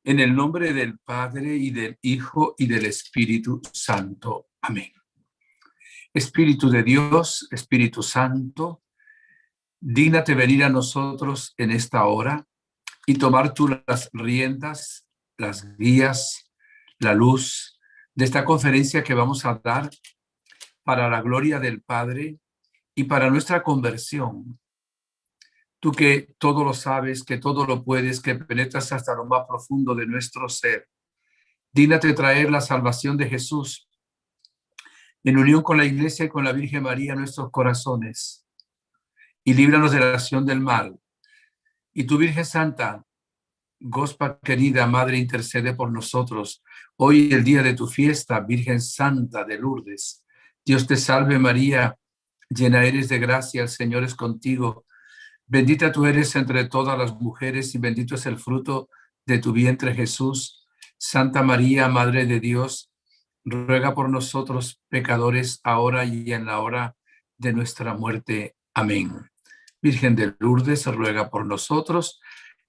En el nombre del Padre, y del Hijo, y del Espíritu Santo. Amén. Espíritu de Dios, Espíritu Santo, dígnate venir a nosotros en esta hora y tomar tú las riendas, las guías, la luz de esta conferencia que vamos a dar para la gloria del Padre y para nuestra conversión. Tú que todo lo sabes, que todo lo puedes, que penetras hasta lo más profundo de nuestro ser. Dígnate traer la salvación de Jesús en unión con la Iglesia y con la Virgen María en nuestros corazones. Y líbranos de la acción del mal. Y tu Virgen Santa, Gospa querida, Madre, intercede por nosotros. Hoy, el día de tu fiesta, Virgen Santa de Lourdes. Dios te salve María, llena eres de gracia, el Señor es contigo. Bendita tú eres entre todas las mujeres y bendito es el fruto de tu vientre, Jesús. Santa María, Madre de Dios, ruega por nosotros pecadores, ahora y en la hora de nuestra muerte. Amén. Virgen de Lourdes, ruega por nosotros.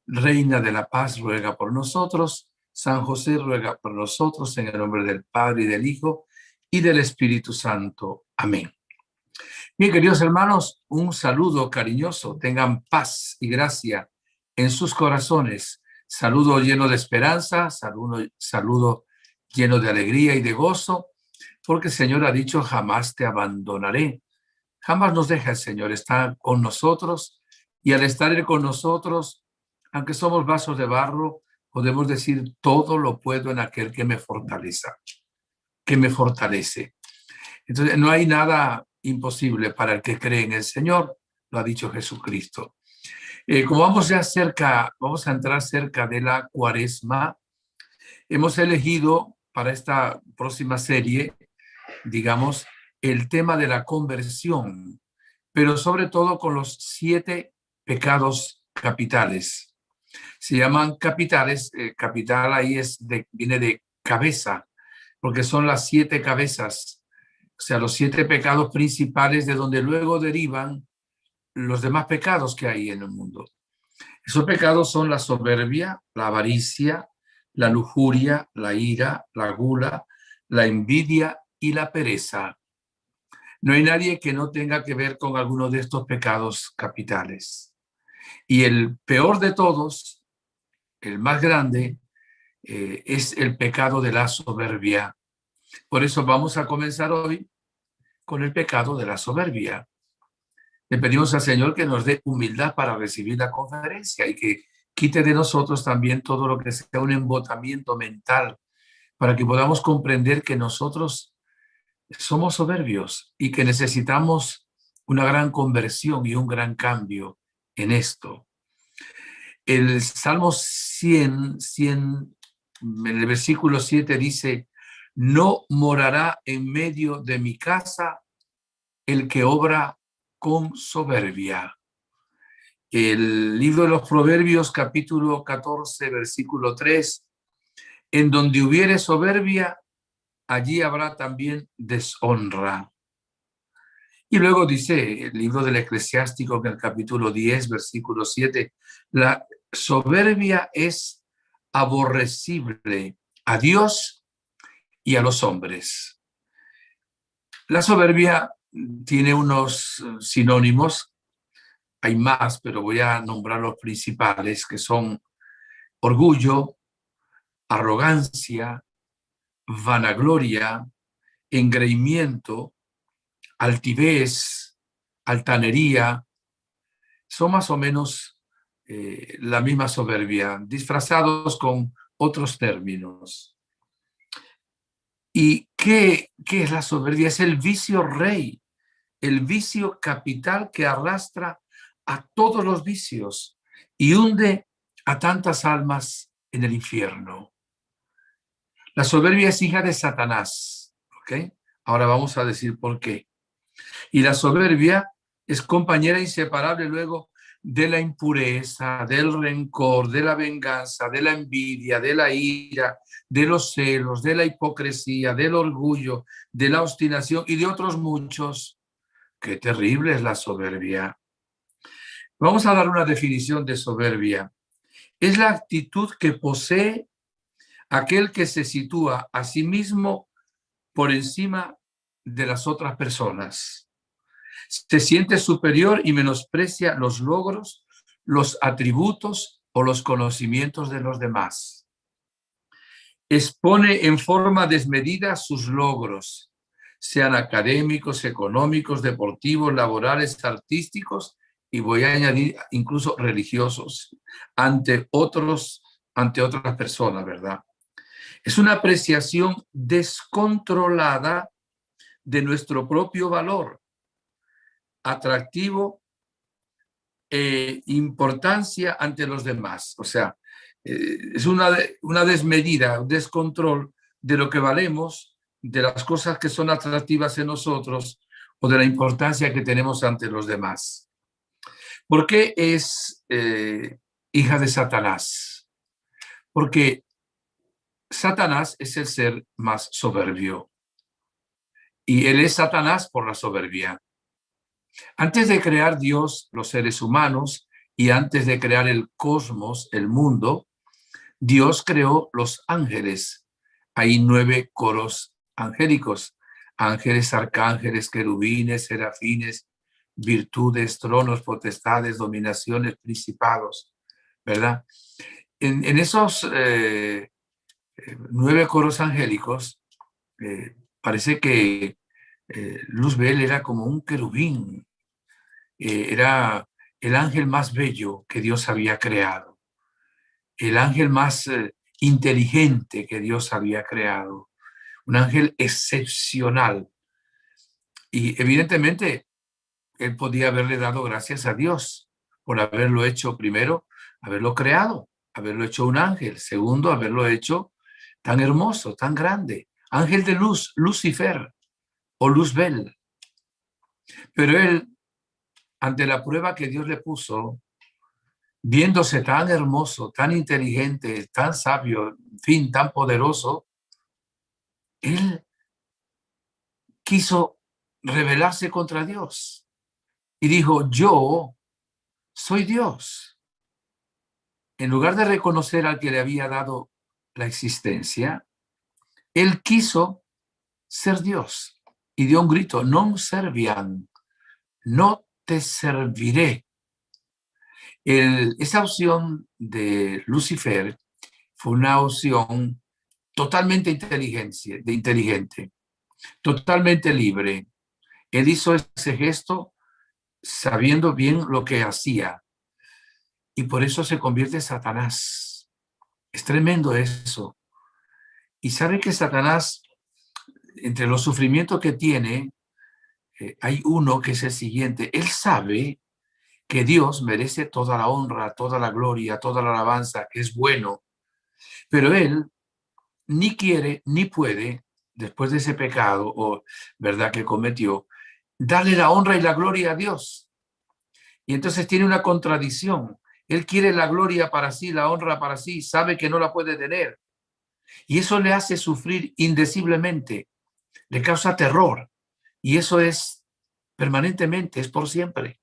Reina de la Paz, ruega por nosotros. San José, ruega por nosotros, en el nombre del Padre, y del Hijo, y del Espíritu Santo. Amén. Bien, queridos hermanos, un saludo cariñoso. Tengan paz y gracia en sus corazones. Saludo lleno de esperanza, saludo lleno de alegría y de gozo, porque el Señor ha dicho, jamás te abandonaré. Jamás nos deja el Señor, está con nosotros, y al estar Él con nosotros, aunque somos vasos de barro, podemos decir, todo lo puedo en aquel que me fortalece. Entonces, no hay nada imposible para el que cree en el Señor, lo ha dicho Jesucristo. Como vamos a entrar cerca de la Cuaresma, hemos elegido para esta próxima serie, digamos, el tema de la conversión, pero sobre todo con los 7 pecados capitales. Se llaman capitales, capital ahí viene de cabeza, porque son las 7 cabezas, o sea, los 7 pecados principales de donde luego derivan los demás pecados que hay en el mundo. Esos pecados son la soberbia, la avaricia, la lujuria, la ira, la gula, la envidia y la pereza. No hay nadie que no tenga que ver con alguno de estos pecados capitales. Y el peor de todos, el más grande, es el pecado de la soberbia. Por eso vamos a comenzar hoy con el pecado de la soberbia. Le pedimos al Señor que nos dé humildad para recibir la conferencia y que quite de nosotros también todo lo que sea un embotamiento mental, para que podamos comprender que nosotros somos soberbios y que necesitamos una gran conversión y un gran cambio en esto. El Salmo 100, en el versículo 7 dice, no morará en medio de mi casa el que obra con soberbia. El libro de los Proverbios, capítulo 14, versículo 3, en donde hubiere soberbia, allí habrá también deshonra. Y luego dice el libro del Eclesiástico, en el capítulo 10, versículo 7, la soberbia es aborrecible a Dios y a los hombres. La soberbia tiene unos sinónimos, hay más, pero voy a nombrar los principales, que son orgullo, arrogancia, vanagloria, engreimiento, altivez, altanería. Son más o menos la misma soberbia, disfrazados con otros términos. ¿Y qué es la soberbia? Es el vicio rey, el vicio capital que arrastra a todos los vicios y hunde a tantas almas en el infierno. La soberbia es hija de Satanás, ¿ok? Ahora vamos a decir por qué. Y la soberbia es compañera inseparable luego de la impureza, del rencor, de la venganza, de la envidia, de la ira, de los celos, de la hipocresía, del orgullo, de la obstinación y de otros muchos. Qué terrible es la soberbia. Vamos a dar una definición de soberbia. Es la actitud que posee aquel que se sitúa a sí mismo por encima de las otras personas. Se siente superior y menosprecia los logros, los atributos o los conocimientos de los demás. Expone en forma desmedida sus logros, sean académicos, económicos, deportivos, laborales, artísticos, y voy a añadir incluso religiosos, ante otras personas, ¿verdad? Es una apreciación descontrolada de nuestro propio valor, atractivo e importancia ante los demás. O sea, es una desmedida, un descontrol de lo que valemos, de las cosas que son atractivas en nosotros o de la importancia que tenemos ante los demás. ¿Por qué es hija de Satanás? Porque Satanás es el ser más soberbio y él es Satanás por la soberbia. Antes de crear Dios los seres humanos y antes de crear el cosmos, el mundo, Dios creó los ángeles. Hay 9 coros angélicos, ángeles, arcángeles, querubines, serafines, virtudes, tronos, potestades, dominaciones, principados, ¿verdad? En esos 9 coros angélicos, parece que Luzbel era como un querubín, era el ángel más bello que Dios había creado, el ángel más inteligente que Dios había creado, un ángel excepcional. Y evidentemente él podía haberle dado gracias a Dios por haberlo hecho primero, haberlo creado, haberlo hecho un ángel, segundo, haberlo hecho tan hermoso, tan grande, ángel de luz, Lucifer o Luzbel. Pero él, ante la prueba que Dios le puso, viéndose tan hermoso, tan inteligente, tan sabio, en fin, tan poderoso, él quiso rebelarse contra Dios y dijo, yo soy Dios. En lugar de reconocer al que le había dado la existencia, él quiso ser Dios y dio un grito, non serviam, no te serviré. Esa opción de Lucifer fue una opción totalmente inteligente, totalmente libre. Él hizo ese gesto sabiendo bien lo que hacía y por eso se convierte en Satanás. Es tremendo eso. Y sabe que Satanás, entre los sufrimientos que tiene, hay uno que es el siguiente. Él sabe que Dios merece toda la honra, toda la gloria, toda la alabanza, que es bueno, pero él ni quiere ni puede, después de ese pecado o verdad que cometió, darle la honra y la gloria a Dios. Y entonces tiene una contradicción. Él quiere la gloria para sí, la honra para sí, sabe que no la puede tener. Y eso le hace sufrir indeciblemente, le causa terror. Y eso es permanentemente, es por siempre.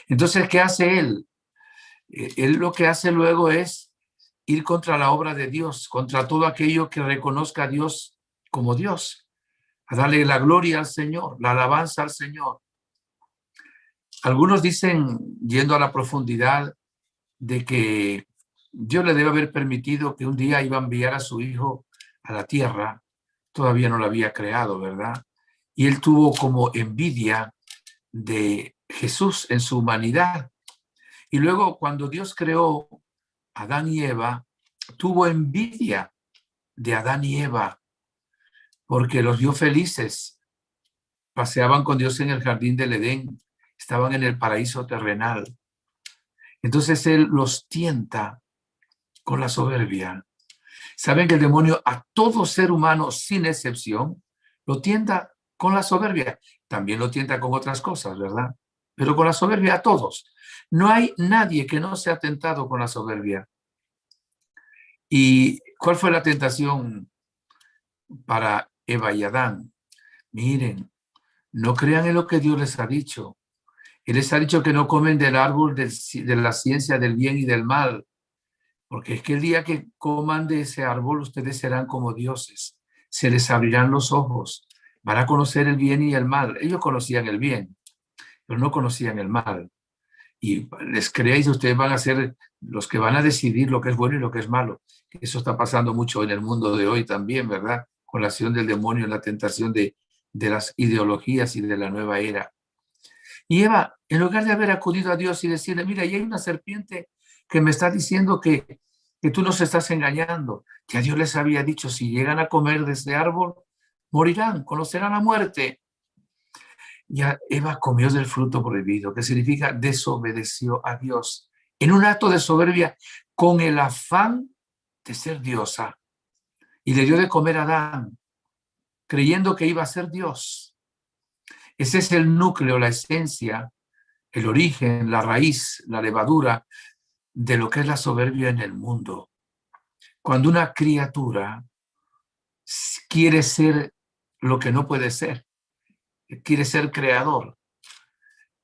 Entonces, ¿qué hace él? Él lo que hace luego es ir contra la obra de Dios, contra todo aquello que reconozca a Dios como Dios, a darle la gloria al Señor, la alabanza al Señor. Algunos dicen, yendo a la profundidad, de que Dios le debe haber permitido que un día iba a enviar a su hijo a la tierra, todavía no lo había creado, ¿verdad? Y él tuvo como envidia de Jesús en su humanidad. Y luego cuando Dios creó a Adán y Eva, tuvo envidia de Adán y Eva, porque los vio felices, paseaban con Dios en el jardín del Edén, estaban en el paraíso terrenal. Entonces él los tienta con la soberbia. Saben que el demonio a todo ser humano, sin excepción, lo tienta con la soberbia. También lo tienta con otras cosas, ¿verdad? Pero con la soberbia a todos. No hay nadie que no sea tentado con la soberbia. ¿Y cuál fue la tentación para Eva y Adán? Miren, no crean en lo que Dios les ha dicho. Él les ha dicho que no comen del árbol de la ciencia del bien y del mal. porque es que el día que coman de ese árbol, ustedes serán como dioses, se les abrirán los ojos, van a conocer el bien y el mal. Ellos conocían el bien, pero no conocían el mal. Y les creéis, ustedes van a ser los que van a decidir lo que es bueno y lo que es malo. Eso está pasando mucho en el mundo de hoy también, ¿verdad? Con la acción del demonio, la tentación de las ideologías y de la nueva era. Y Eva, en lugar de haber acudido a Dios y decirle, mira, ahí hay una serpiente que me está diciendo que tú nos estás engañando. Ya Dios les había dicho, si llegan a comer de este árbol, morirán, conocerán la muerte. Ya Eva comió del fruto prohibido, que significa desobedeció a Dios, en un acto de soberbia, con el afán de ser diosa. Y le dio de comer a Adán, creyendo que iba a ser Dios. Ese es el núcleo, la esencia, el origen, la raíz, la levadura de lo que es la soberbia en el mundo. Cuando una criatura quiere ser lo que no puede ser, quiere ser creador,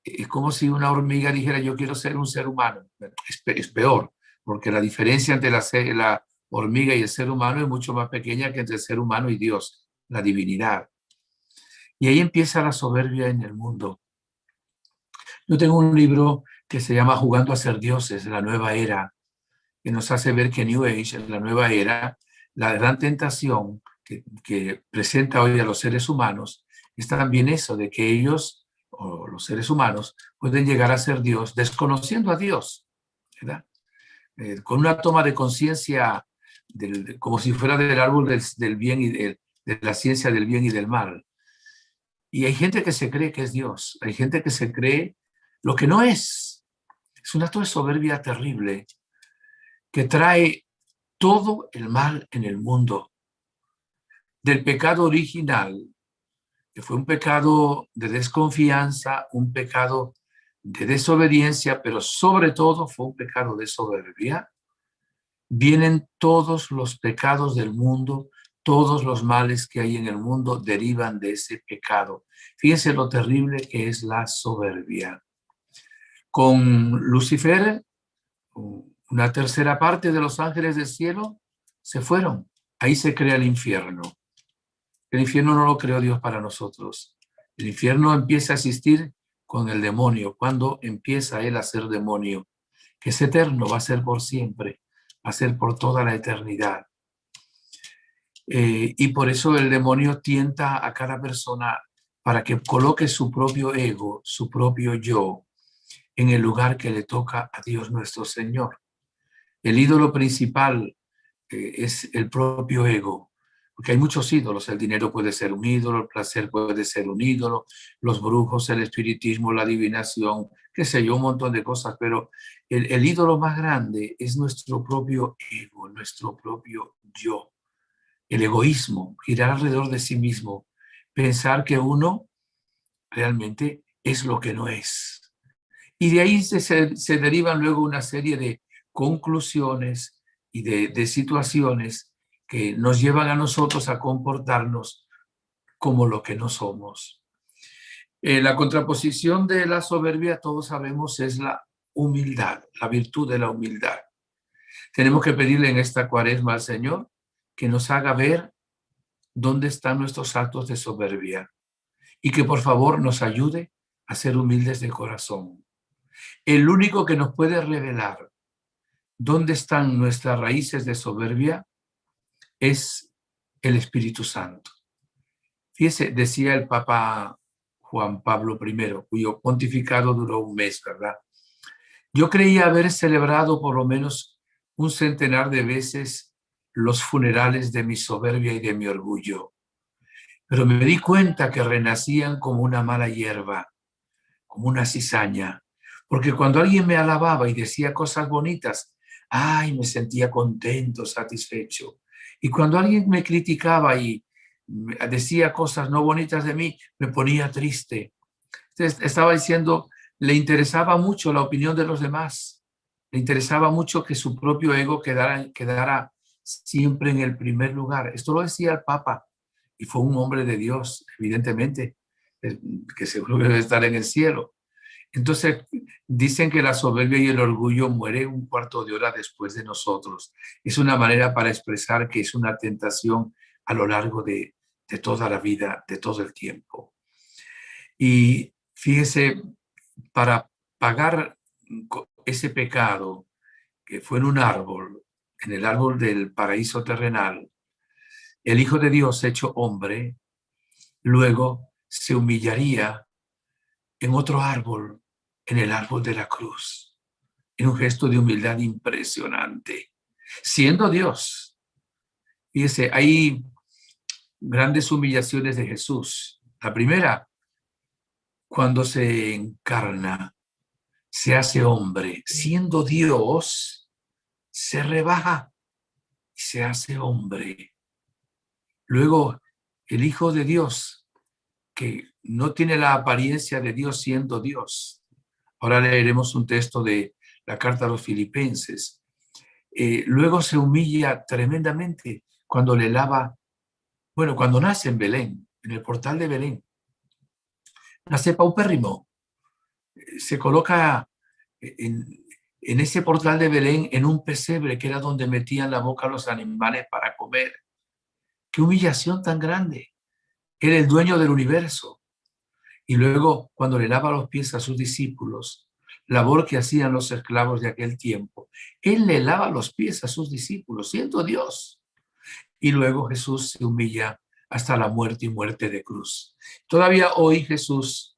es como si una hormiga dijera yo quiero ser un ser humano. Es peor, porque la diferencia entre la hormiga y el ser humano es mucho más pequeña que entre el ser humano y Dios, la divinidad. Y ahí empieza la soberbia en el mundo. Yo tengo un libro que se llama Jugando a ser dioses, la nueva era, que nos hace ver que New Age, en la nueva era, la gran tentación que presenta hoy a los seres humanos es también eso, de que ellos, o los seres humanos, pueden llegar a ser Dios desconociendo a Dios, ¿verdad? Con una toma de conciencia como si fuera del árbol del bien y de la ciencia del bien y del mal. Y hay gente que se cree que es Dios, hay gente que se cree lo que no es. Es un acto de soberbia terrible que trae todo el mal en el mundo. Del pecado original, que fue un pecado de desconfianza, un pecado de desobediencia, pero sobre todo fue un pecado de soberbia, vienen todos los pecados del mundo, todos los males que hay en el mundo derivan de ese pecado. Fíjense lo terrible que es la soberbia. Con Lucifer, una tercera parte de los ángeles del cielo se fueron. Ahí se crea el infierno. El infierno no lo creó Dios para nosotros. El infierno empieza a existir con el demonio, cuando empieza él a ser demonio, que es eterno, va a ser por siempre, va a ser por toda la eternidad. Y por eso el demonio tienta a cada persona para que coloque su propio ego, su propio yo, en el lugar que le toca a Dios nuestro Señor. El ídolo principal es el propio ego, porque hay muchos ídolos. El dinero puede ser un ídolo, el placer puede ser un ídolo, los brujos, el espiritismo, la adivinación, qué sé yo, un montón de cosas, pero el ídolo más grande es nuestro propio ego, nuestro propio yo. El egoísmo, girar alrededor de sí mismo, pensar que uno realmente es lo que no es. Y de ahí se derivan luego una serie de conclusiones y de situaciones que nos llevan a nosotros a comportarnos como lo que no somos. La contraposición de la soberbia, todos sabemos, es la humildad, la virtud de la humildad. Tenemos que pedirle en esta cuaresma al Señor que nos haga ver dónde están nuestros actos de soberbia y que por favor nos ayude a ser humildes de corazón. El único que nos puede revelar dónde están nuestras raíces de soberbia es el Espíritu Santo. Fíjese, decía el Papa Juan Pablo I, cuyo pontificado duró un mes, ¿verdad? Yo creía haber celebrado por lo menos un centenar de veces los funerales de mi soberbia y de mi orgullo, pero me di cuenta que renacían como una mala hierba, como una cizaña, porque cuando alguien me alababa y decía cosas bonitas, ay, me sentía contento, satisfecho. Y cuando alguien me criticaba y decía cosas no bonitas de mí, me ponía triste. Entonces, estaba diciendo, le interesaba mucho la opinión de los demás, le interesaba mucho que su propio ego quedara siempre en el primer lugar. Esto lo decía el Papa, y fue un hombre de Dios, evidentemente, que seguro debe estar en el cielo. Entonces, dicen que la soberbia y el orgullo mueren un cuarto de hora después de nosotros. Es una manera para expresar que es una tentación a lo largo de toda la vida, de todo el tiempo. Y fíjese, para pagar ese pecado que fue en el árbol del paraíso terrenal, el Hijo de Dios hecho hombre, luego se humillaría en otro árbol, en el árbol de la cruz, en un gesto de humildad impresionante, siendo Dios. Fíjese, hay grandes humillaciones de Jesús. La primera, cuando se encarna, se hace hombre, siendo Dios, se rebaja y se hace hombre. Luego, el Hijo de Dios, que no tiene la apariencia de Dios siendo Dios. Ahora leeremos un texto de la carta a los Filipenses. Luego se humilla tremendamente cuando le lava, bueno, cuando nace en Belén, en el portal de Belén. Nace paupérrimo, se coloca en ese portal de Belén en un pesebre que era donde metían la boca a los animales para comer. ¡Qué humillación tan grande! Era el dueño del universo. Y luego, cuando le lava los pies a sus discípulos, labor que hacían los esclavos de aquel tiempo, él le lava los pies a sus discípulos, siendo Dios. Y luego Jesús se humilla hasta la muerte y muerte de cruz. Todavía hoy Jesús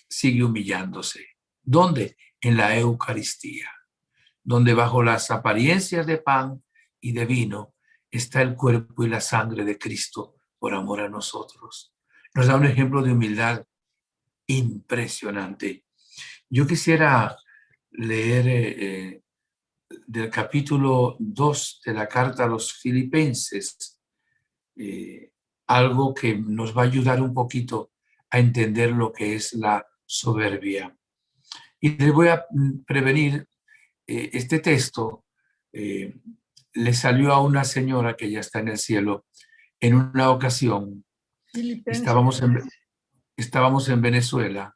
sigue humillándose. ¿Dónde? En la Eucaristía, donde bajo las apariencias de pan y de vino está el cuerpo y la sangre de Cristo por amor a nosotros. Nos da un ejemplo de humildad impresionante. Yo quisiera leer del capítulo 2 de la carta a los Filipenses, algo que nos va a ayudar un poquito a entender lo que es la soberbia. Y les voy a prevenir, este texto le salió a una señora que ya está en el cielo. En una ocasión estábamos en Venezuela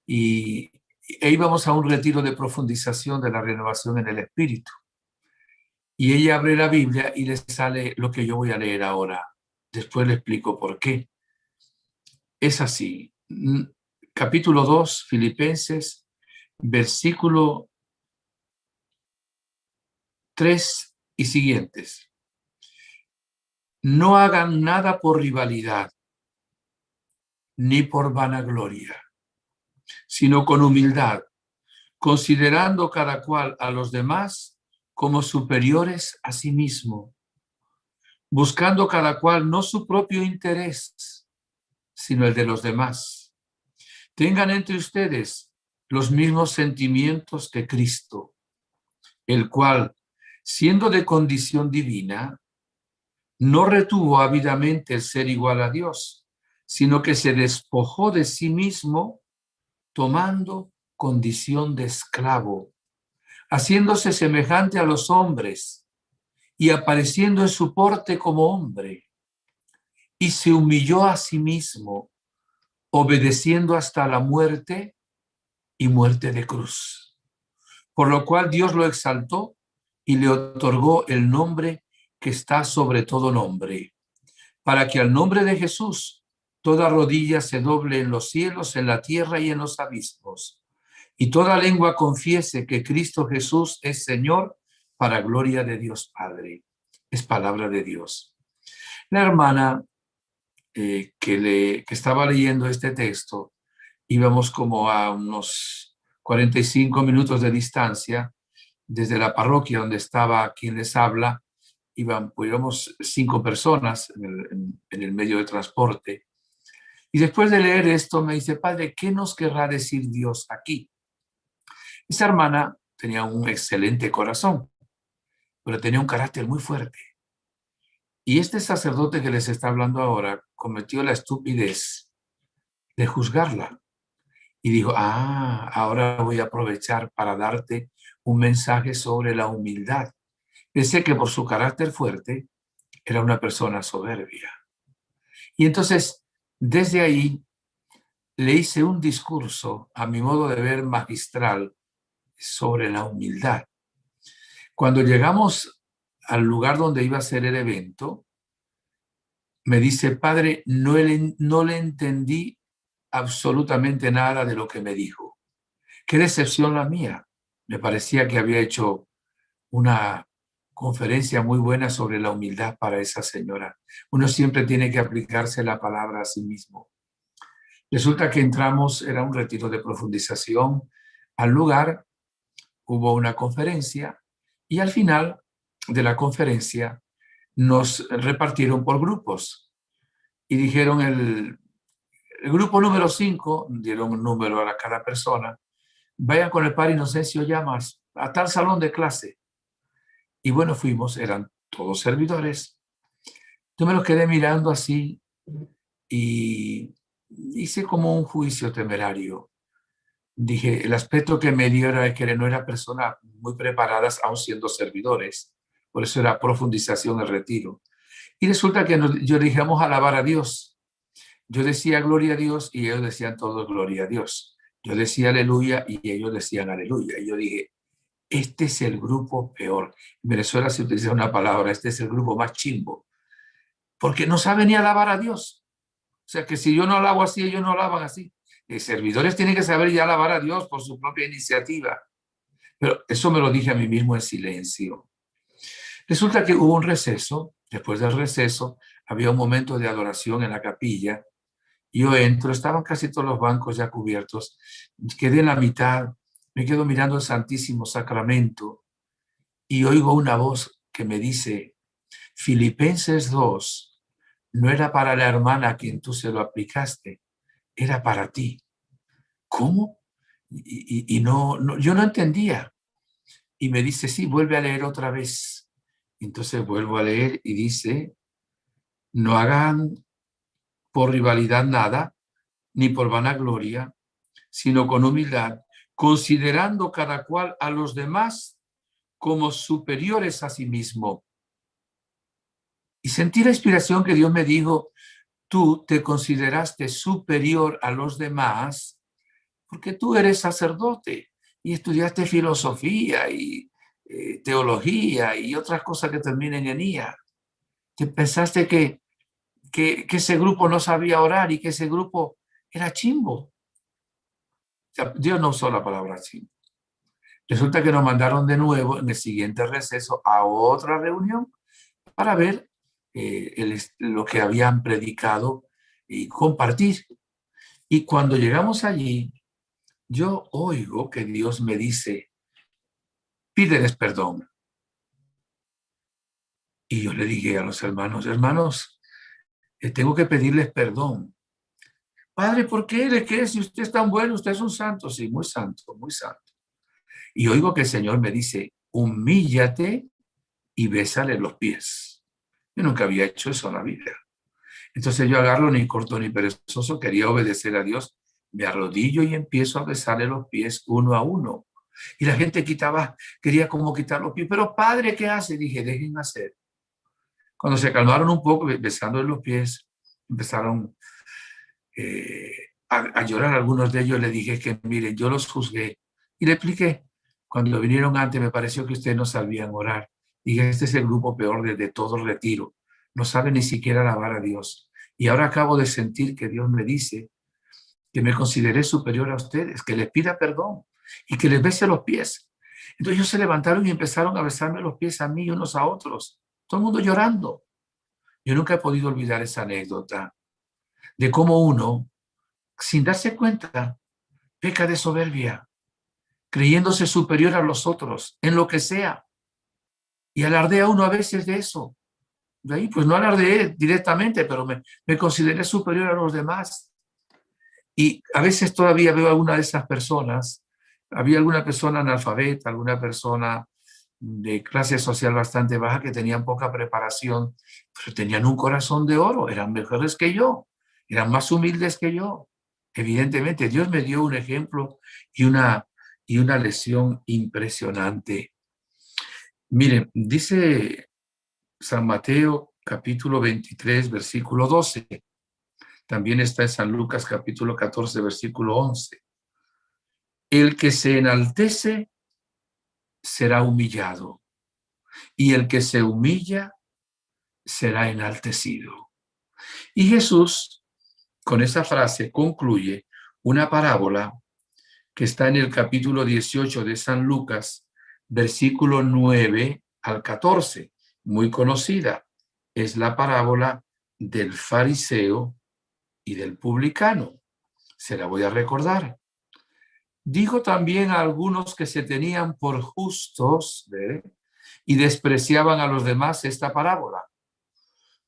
e íbamos a un retiro de profundización de la renovación en el espíritu. Y ella abre la Biblia y le sale lo que yo voy a leer ahora. Después le explico por qué. Es así. Capítulo 2, Filipenses, versículo 3 y siguientes. No hagan nada por rivalidad, ni por vanagloria, sino con humildad, considerando cada cual a los demás como superiores a sí mismo, buscando cada cual no su propio interés, sino el de los demás. Tengan entre ustedes los mismos sentimientos que Cristo, el cual, siendo de condición divina, no retuvo ávidamente el ser igual a Dios, sino que se despojó de sí mismo, tomando condición de esclavo, haciéndose semejante a los hombres y apareciendo en su porte como hombre, y se humilló a sí mismo, obedeciendo hasta la muerte y muerte de cruz. Por lo cual Dios lo exaltó y le otorgó el nombre que está sobre todo nombre, para que al nombre de Jesús toda rodilla se doble en los cielos, en la tierra y en los abismos, y toda lengua confiese que Cristo Jesús es Señor, para gloria de Dios Padre. Es palabra de Dios. La hermana que estaba leyendo este texto, íbamos como a unos 45 minutos de distancia desde la parroquia donde estaba quien les habla. Íbamos 5 personas en el medio de transporte. Y después de leer esto me dice, padre, ¿qué nos querrá decir Dios aquí? Esa hermana tenía un excelente corazón, pero tenía un carácter muy fuerte. Y este sacerdote que les está hablando ahora cometió la estupidez de juzgarla. Y dijo, ahora voy a aprovechar para darte un mensaje sobre la humildad. Pensé que por su carácter fuerte era una persona soberbia. Y entonces, desde ahí, le hice un discurso, a mi modo de ver, magistral sobre la humildad. Cuando llegamos al lugar donde iba a ser el evento, me dice, padre, no le entendí absolutamente nada de lo que me dijo. Qué decepción la mía. Me parecía que había hecho una conferencia muy buena sobre la humildad para esa señora. Uno siempre tiene que aplicarse la palabra a sí mismo. Resulta que entramos, era un retiro de profundización al lugar, hubo una conferencia y al final de la conferencia nos repartieron por grupos y dijeron el grupo número 5, dieron un número a cada persona, vayan con el padre Inocencio Llamas a tal salón de clase. Y bueno, fuimos, eran todos servidores. Yo me los quedé mirando así y hice como un juicio temerario. Dije, el aspecto que me dio era que no eran personas muy preparadas, aún siendo servidores. Por eso era profundización el retiro. Y resulta que yo dije, vamos a alabar a Dios. Yo decía gloria a Dios y ellos decían todos gloria a Dios. Yo decía aleluya y ellos decían aleluya. Y yo dije, este es el grupo peor. En Venezuela se utiliza una palabra, este es el grupo más chimbo. Porque no sabe ni alabar a Dios. O sea que si yo no alabo así, ellos no alaban así. Los servidores tienen que saber ya alabar a Dios por su propia iniciativa. Pero eso me lo dije a mí mismo en silencio. Resulta que hubo un receso. Después del receso había un momento de adoración en la capilla. Yo entro, estaban casi todos los bancos ya cubiertos. Quedé en la mitad, me quedo mirando el Santísimo Sacramento y oigo una voz que me dice, Filipenses 2 no era para la hermana a quien tú se lo aplicaste, era para ti. ¿Cómo? Y no, yo no entendía. Y me dice, sí, vuelve a leer otra vez. Entonces vuelvo a leer y dice, no hagan por rivalidad nada, ni por vanagloria, sino con humildad, considerando cada cual a los demás como superiores a sí mismo. Y sentí la inspiración que Dios me dijo, tú te consideraste superior a los demás porque tú eres sacerdote y estudiaste filosofía y teología y otras cosas que terminen en IA. Que pensaste que ese grupo no sabía orar y que ese grupo era chimbo. O sea, Dios no usó la palabra chimbo. Resulta que nos mandaron de nuevo en el siguiente receso a otra reunión para ver lo que habían predicado y compartir. Y cuando llegamos allí, yo oigo que Dios me dice, pídeles perdón. Y yo le dije a los hermanos, hermanos, tengo que pedirles perdón. Padre, ¿por qué? ¿De qué? Si usted es tan bueno, usted es un santo. Sí, muy santo, muy santo. Y oigo que el Señor me dice, humíllate y bésale los pies. Yo nunca había hecho eso en la vida. Entonces yo agarro ni corto ni perezoso, quería obedecer a Dios, me arrodillo y empiezo a besarle los pies uno a uno. Y la gente quería como quitar los pies. Pero padre, ¿qué hace? Dije, dejen hacer. Cuando se calmaron un poco, besando los pies, empezaron a llorar algunos de ellos. Le dije que, miren, yo los juzgué. Y le expliqué, cuando vinieron antes, me pareció que ustedes no sabían orar. Dije, este es el grupo peor de todo el retiro. No sabe ni siquiera alabar a Dios. Y ahora acabo de sentir que Dios me dice que me consideré superior a ustedes, que les pida perdón y que les bese los pies. Entonces ellos se levantaron y empezaron a besarme los pies a mí y unos a otros. Todo el mundo llorando. Yo nunca he podido olvidar esa anécdota de cómo uno, sin darse cuenta, peca de soberbia, creyéndose superior a los otros, en lo que sea. Y alardea uno a veces de eso. De ahí, pues no alardeé directamente, pero me consideré superior a los demás. Y a veces todavía veo a alguna de esas personas, había alguna persona analfabeta, alguna persona de clase social bastante baja que tenían poca preparación, pero tenían un corazón de oro, eran mejores que yo, eran más humildes que yo. Evidentemente, Dios me dio un ejemplo y una lección impresionante. Miren, dice San Mateo capítulo 23, versículo 12. También está en San Lucas capítulo 14, versículo 11. El que se enaltece será humillado, y el que se humilla será enaltecido. Y Jesús, con esa frase, concluye una parábola que está en el capítulo 18 de San Lucas, versículo 9 al 14, muy conocida. Es la parábola del fariseo y del publicano. Se la voy a recordar. Dijo también a algunos que se tenían por justos, ¿ve?, y despreciaban a los demás esta parábola.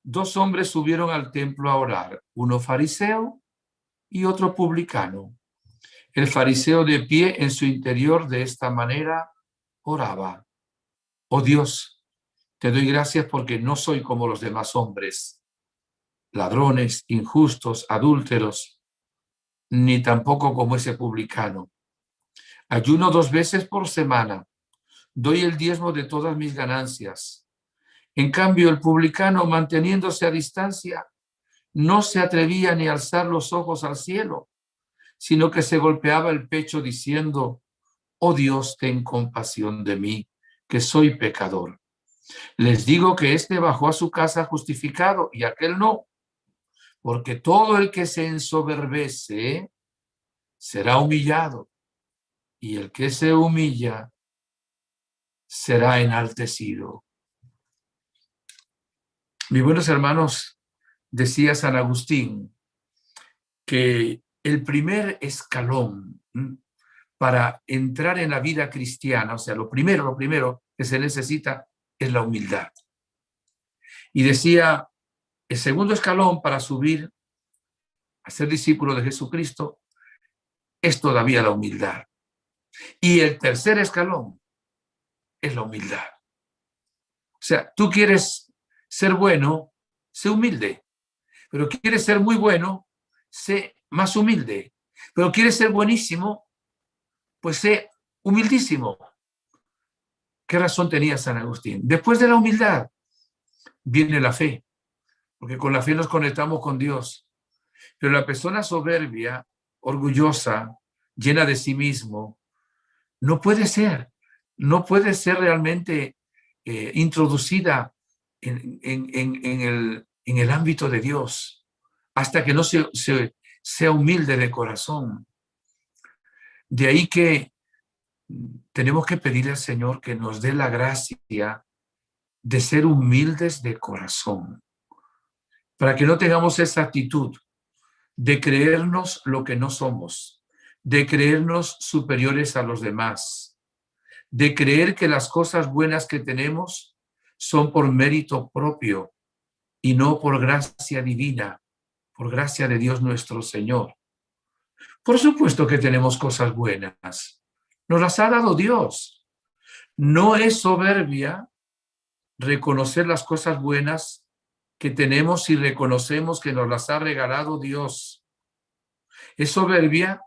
Dos hombres subieron al templo a orar, uno fariseo y otro publicano. El fariseo de pie en su interior de esta manera oraba: oh Dios, te doy gracias porque no soy como los demás hombres, ladrones, injustos, adúlteros, ni tampoco como ese publicano. Ayuno 2 veces por semana, doy el diezmo de todas mis ganancias. En cambio, el publicano, manteniéndose a distancia, no se atrevía ni a alzar los ojos al cielo, sino que se golpeaba el pecho diciendo: oh Dios, ten compasión de mí, que soy pecador. Les digo que éste bajó a su casa justificado y aquel no, porque todo el que se ensoberbece será humillado, y el que se humilla será enaltecido. Mis buenos hermanos, decía San Agustín que el primer escalón para entrar en la vida cristiana, o sea, lo primero que se necesita es la humildad. Y decía, el segundo escalón para subir a ser discípulo de Jesucristo es todavía la humildad. Y el tercer escalón es la humildad. O sea, tú quieres ser bueno, sé humilde. Pero quieres ser muy bueno, sé más humilde. Pero quieres ser buenísimo, pues sé humildísimo. ¿Qué razón tenía San Agustín? Después de la humildad viene la fe, porque con la fe nos conectamos con Dios. Pero la persona soberbia, orgullosa, llena de sí mismo, no puede ser realmente introducida en el ámbito de Dios hasta que no sea humilde de corazón. De ahí que tenemos que pedirle al Señor que nos dé la gracia de ser humildes de corazón, para que no tengamos esa actitud de creernos lo que no somos, de creernos superiores a los demás, de creer que las cosas buenas que tenemos son por mérito propio y no por gracia divina, por gracia de Dios nuestro Señor. Por supuesto que tenemos cosas buenas, nos las ha dado Dios. No es soberbia reconocer las cosas buenas que tenemos y reconocemos que nos las ha regalado Dios. Es soberbia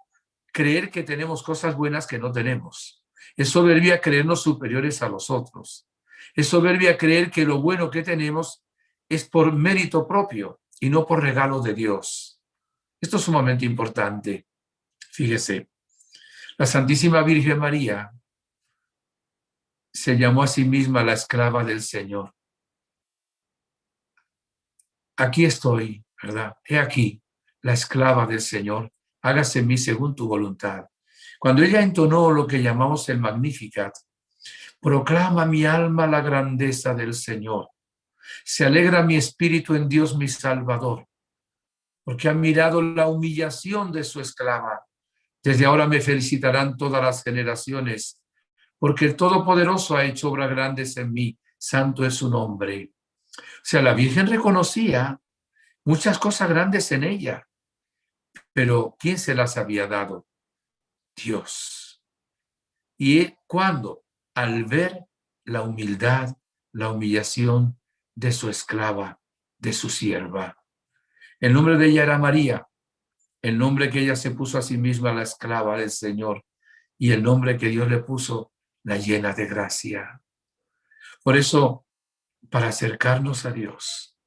creer que tenemos cosas buenas que no tenemos. Es soberbia creernos superiores a los otros. Es soberbia creer que lo bueno que tenemos es por mérito propio y no por regalo de Dios. Esto es sumamente importante. Fíjese, la Santísima Virgen María se llamó a sí misma la esclava del Señor. Aquí estoy, ¿verdad? He aquí, la esclava del Señor, hágase en mí según tu voluntad. Cuando ella entonó lo que llamamos el Magnificat, proclama mi alma la grandeza del Señor. Se alegra mi espíritu en Dios mi Salvador, porque ha mirado la humillación de su esclava. Desde ahora me felicitarán todas las generaciones, porque el Todopoderoso ha hecho obras grandes en mí. Santo es su nombre. O sea, la Virgen reconocía muchas cosas grandes en ella, pero ¿quién se las había dado? Dios. ¿Y cuándo? Al ver la humildad, la humillación de su esclava, de su sierva. El nombre de ella era María, el nombre que ella se puso a sí misma, la esclava del Señor, y el nombre que Dios le puso, la llena de gracia. Por eso, para acercarnos a Dios,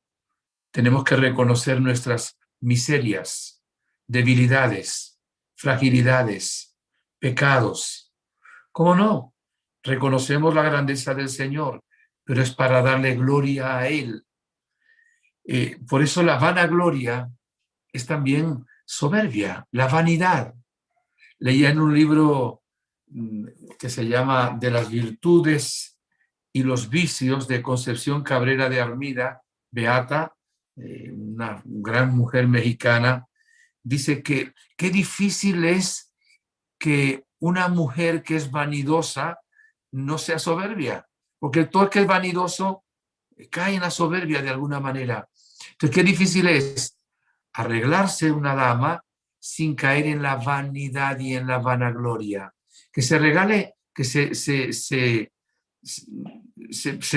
tenemos que reconocer nuestras miserias, debilidades, fragilidades, pecados. ¿Cómo no? Reconocemos la grandeza del Señor, pero es para darle gloria a Él. Por eso la vanagloria es también soberbia, la vanidad. Leía en un libro que se llama De las virtudes y los vicios de Concepción Cabrera de Armida, beata, una gran mujer mexicana, dice que qué difícil es que una mujer que es vanidosa no sea soberbia, porque todo el que es vanidoso cae en la soberbia de alguna manera. Entonces, qué difícil es arreglarse una dama sin caer en la vanidad y en la vanagloria. Que se regale, que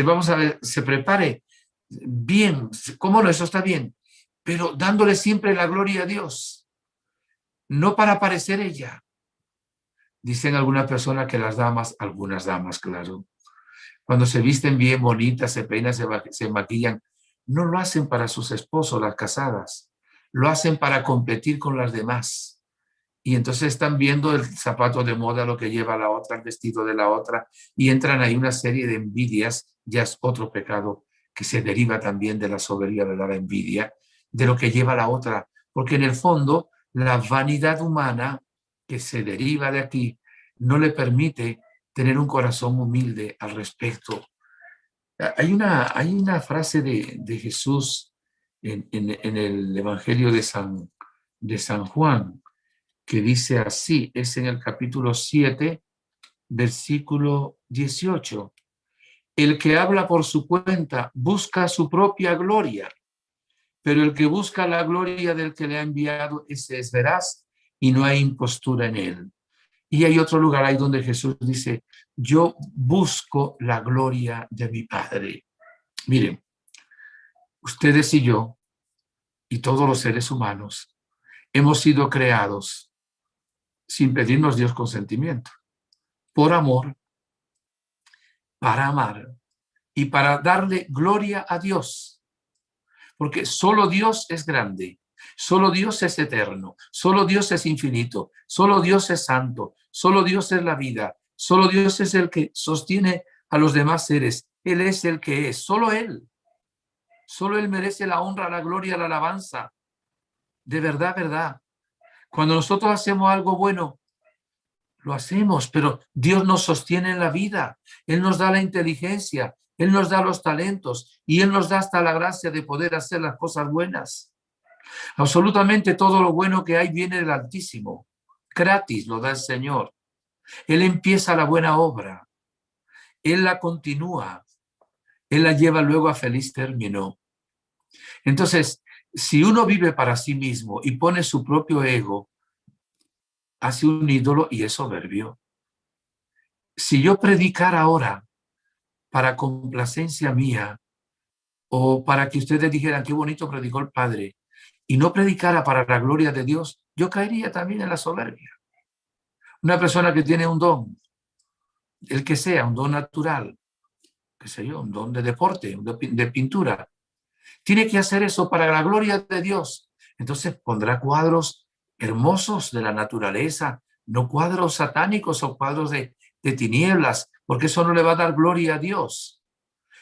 vamos a ver, se prepare bien, cómo no, eso está bien, pero dándole siempre la gloria a Dios, no para parecer ella. Dicen algunas personas que las damas, algunas damas, claro, cuando se visten bien bonitas, se peinan, se maquillan, no lo hacen para sus esposos, las casadas, lo hacen para competir con las demás. Y entonces están viendo el zapato de moda, lo que lleva la otra, el vestido de la otra, y entran ahí una serie de envidias, ya es otro pecado que se deriva también de la soberbia, de la envidia, de lo que lleva la otra. Porque en el fondo, la vanidad humana que se deriva de aquí no le permite tener un corazón humilde al respecto. Hay una frase de Jesús en el Evangelio de San Juan, que dice así, es en el capítulo 7, versículo 18. El que habla por su cuenta busca su propia gloria, pero el que busca la gloria del que le ha enviado, ese es veraz y no hay impostura en él. Y hay otro lugar ahí donde Jesús dice, yo busco la gloria de mi Padre. Miren, ustedes y yo, y todos los seres humanos, hemos sido creados sin pedirnos Dios consentimiento, por amor, para amar y para darle gloria a Dios. Porque solo Dios es grande, solo Dios es eterno, solo Dios es infinito, solo Dios es santo, solo Dios es la vida, solo Dios es el que sostiene a los demás seres. Él es el que es, solo Él. Solo Él merece la honra, la gloria, la alabanza. De verdad, verdad. Cuando nosotros hacemos algo bueno, lo hacemos, pero Dios nos sostiene en la vida. Él nos da la inteligencia, Él nos da los talentos y Él nos da hasta la gracia de poder hacer las cosas buenas. Absolutamente todo lo bueno que hay viene del Altísimo. Gratis lo da el Señor. Él empieza la buena obra. Él la continúa. Él la lleva luego a feliz término. Entonces, si uno vive para sí mismo y pone su propio ego, hace un ídolo y es soberbio. Si yo predicara ahora para complacencia mía o para que ustedes dijeran qué bonito predicó el Padre y no predicara para la gloria de Dios, yo caería también en la soberbia. Una persona que tiene un don, el que sea, un don natural, qué sé yo, un don de deporte, un don de pintura, tiene que hacer eso para la gloria de Dios. Entonces pondrá cuadros hermosos de la naturaleza, no cuadros satánicos o cuadros de tinieblas, porque eso no le va a dar gloria a Dios.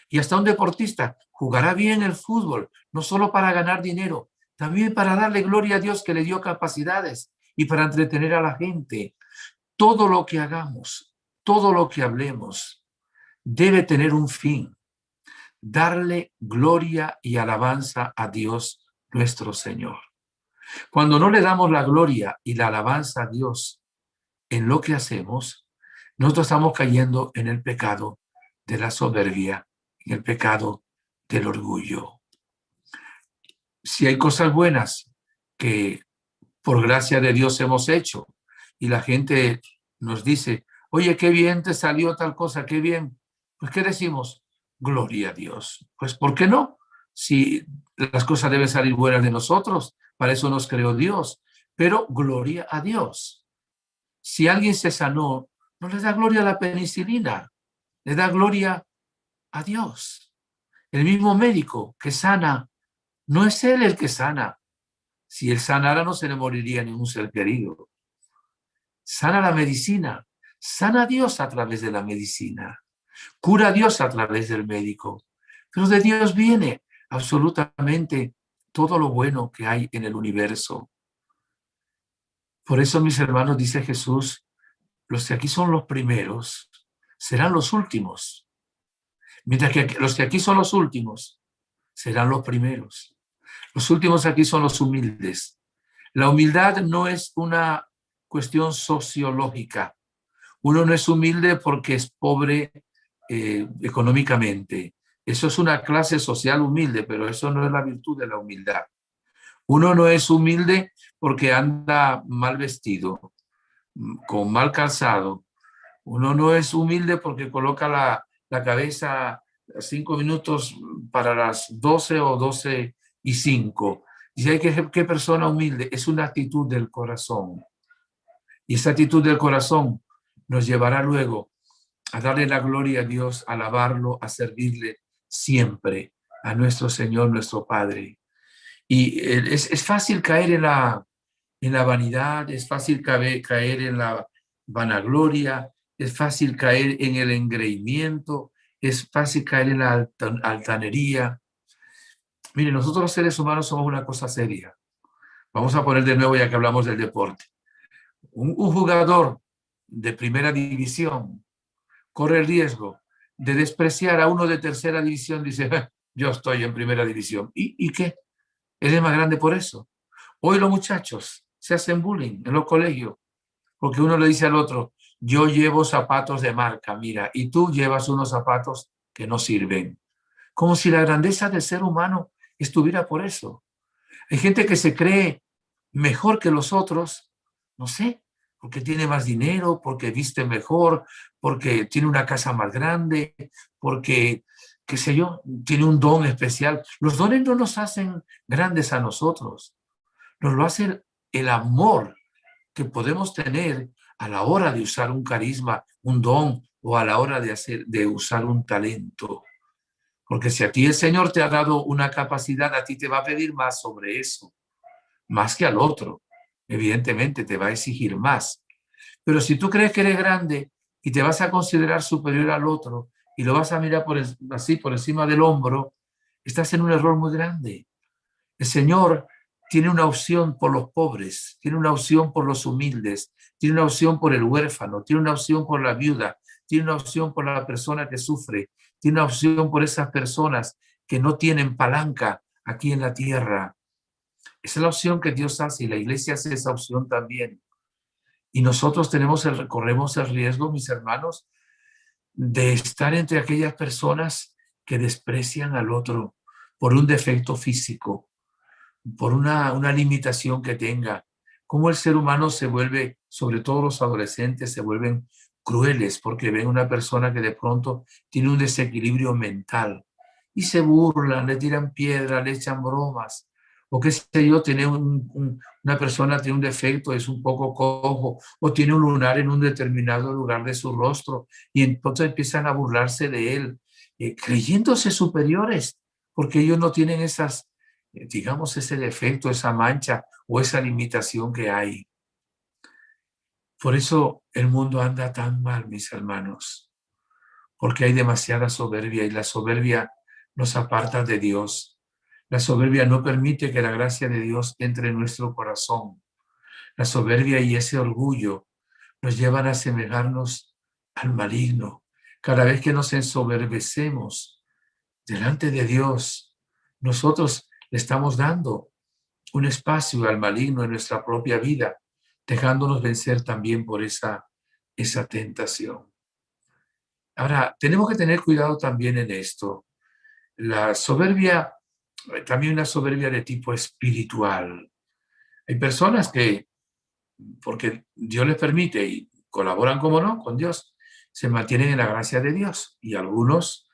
Y hasta un deportista jugará bien el fútbol, no solo para ganar dinero, también para darle gloria a Dios que le dio capacidades y para entretener a la gente. Todo lo que hagamos, todo lo que hablemos, debe tener un fin: darle gloria y alabanza a Dios nuestro Señor. Cuando no le damos la gloria y la alabanza a Dios en lo que hacemos, nosotros estamos cayendo en el pecado de la soberbia, en el pecado del orgullo. Si hay cosas buenas que por gracia de Dios hemos hecho y la gente nos dice, oye, qué bien te salió tal cosa, qué bien, pues ¿qué decimos? Gloria a Dios. Pues ¿por qué no? Si las cosas deben salir buenas de nosotros, para eso nos creó Dios. Pero gloria a Dios. Si alguien se sanó, no le da gloria a la penicilina, le da gloria a Dios. El mismo médico que sana, no es él el que sana, Si él sanara, no se le moriría ningún ser querido. Sana la medicina, sana a Dios a través de la medicina, cura a Dios a través del médico. Pero de Dios viene absolutamente todo lo bueno que hay en el universo. Por eso, mis hermanos, dice Jesús, los que aquí son los primeros serán los últimos, mientras que los que aquí son los últimos serán los primeros. Los últimos aquí son los humildes. La humildad no es una cuestión sociológica. Uno no es humilde porque es pobre económicamente. Eso es una clase social humilde, pero eso no es la virtud de la humildad. Uno no es humilde porque anda mal vestido, con mal calzado. Uno no es humilde porque coloca la cabeza 5 minutos para las 12 o 12:05. Dice, ¿qué persona humilde? Es una actitud del corazón. Y esa actitud del corazón nos llevará luego a darle la gloria a Dios, a alabarlo, a servirle siempre a nuestro Señor, nuestro Padre. Y es fácil caer en la vanidad, es fácil caer en la vanagloria, es fácil caer en el engreimiento, es fácil caer en la altanería. Mire, nosotros los seres humanos somos una cosa seria. Vamos a poner de nuevo, ya que hablamos del deporte. Un jugador de primera división corre el riesgo de despreciar a uno de tercera división. Dice, yo estoy en primera división. ¿Y qué? Él es más grande por eso. Hoy los muchachos se hacen bullying en los colegios porque uno le dice al otro, yo llevo zapatos de marca, mira, y tú llevas unos zapatos que no sirven. Como si la grandeza del ser humano estuviera por eso. Hay gente que se cree mejor que los otros, no sé, porque tiene más dinero, porque viste mejor, porque tiene una casa más grande, porque, qué sé yo, tiene un don especial. Los dones no nos hacen grandes a nosotros, nos lo hace el amor que podemos tener a la hora de usar un carisma, un don, o a la hora de usar un talento. Porque si a ti el Señor te ha dado una capacidad, a ti te va a pedir más sobre eso, más que al otro. Evidentemente te va a exigir más. Pero si tú crees que eres grande y te vas a considerar superior al otro y lo vas a mirar así por encima del hombro, estás en un error muy grande. El Señor tiene una opción por los pobres, tiene una opción por los humildes, tiene una opción por el huérfano, tiene una opción por la viuda, tiene una opción por la persona que sufre, tiene una opción por esas personas que no tienen palanca aquí en la tierra. Esa es la opción que Dios hace y la iglesia hace esa opción también. Y nosotros corremos el riesgo, mis hermanos, de estar entre aquellas personas que desprecian al otro por un defecto físico, por una limitación que tenga. Cómo el ser humano se vuelve, sobre todo los adolescentes, se vuelven crueles porque ven una persona que de pronto tiene un desequilibrio mental y se burlan, le tiran piedras, le echan bromas. O qué sé yo, una persona tiene un defecto, es un poco cojo, o tiene un lunar en un determinado lugar de su rostro, y entonces empiezan a burlarse de él, creyéndose superiores, porque ellos no tienen digamos, ese defecto, esa mancha o esa limitación que hay. Por eso el mundo anda tan mal, mis hermanos, porque hay demasiada soberbia y la soberbia nos aparta de Dios. La soberbia no permite que la gracia de Dios entre en nuestro corazón. La soberbia y ese orgullo nos llevan a asemejarnos al maligno. Cada vez que nos ensoberbecemos delante de Dios, nosotros le estamos dando un espacio al maligno en nuestra propia vida, dejándonos vencer también por esa tentación. Ahora, tenemos que tener cuidado también en esto. La soberbia, también una soberbia de tipo espiritual. Hay personas que, porque Dios les permite y colaboran, como no, con Dios, se mantienen en la gracia de Dios. Y algunos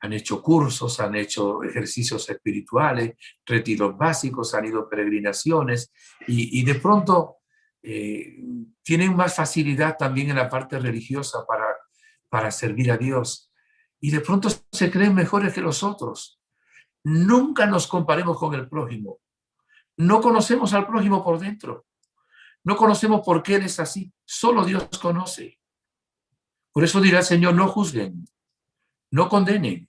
han hecho cursos, han hecho ejercicios espirituales, retiros básicos, han ido a peregrinaciones y de pronto tienen más facilidad también en la parte religiosa para servir a Dios. Y de pronto se creen mejores que los otros. Nunca nos comparemos con el prójimo. no conocemos al prójimo por dentro. No conocemos por qué él es así. Solo Dios conoce. Por eso dirá el Señor, no juzguen, no condenen,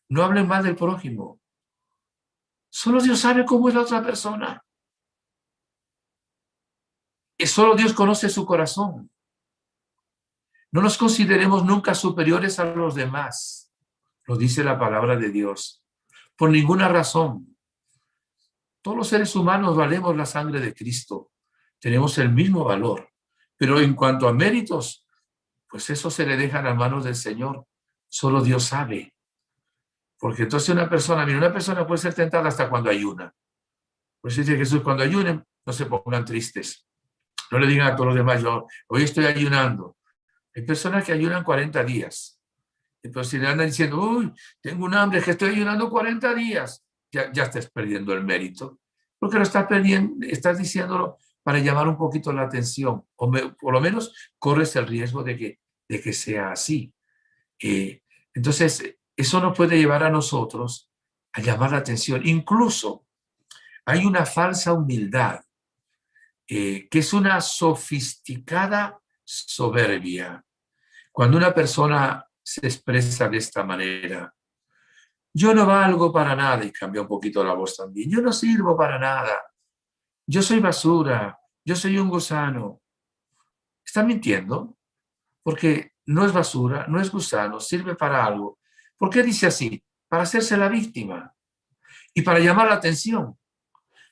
no hablen mal del prójimo. Solo Dios sabe cómo es la otra persona. Y solo Dios conoce su corazón. No nos consideremos nunca superiores a los demás. Lo dice la palabra de Dios. Por ninguna razón. Todos los seres humanos valemos la sangre de Cristo. Tenemos el mismo valor. Pero en cuanto a méritos, pues eso se le deja en las manos del Señor. Solo Dios sabe. Porque entonces una persona puede ser tentada hasta cuando ayuna. Por eso dice Jesús, cuando ayunen, no se pongan tristes. No le digan a todos los demás, yo hoy estoy ayunando. Hay personas que ayunan 40 días. Entonces si le andan diciendo, uy, tengo un hambre, que estoy ayunando 40 días, ya estás perdiendo el mérito. Porque lo estás perdiendo, estás diciéndolo para llamar un poquito la atención. Por lo menos corres el riesgo de que sea así. Entonces, eso nos puede llevar a nosotros a llamar la atención. Incluso hay una falsa humildad, que es una sofisticada soberbia. Cuando una persona se expresa de esta manera, yo no valgo para nada, y cambia un poquito la voz también, yo no sirvo para nada, yo soy basura, yo soy un gusano. Está mintiendo, porque no es basura, no es gusano, sirve para algo. ¿Por qué dice así? Para hacerse la víctima y para llamar la atención,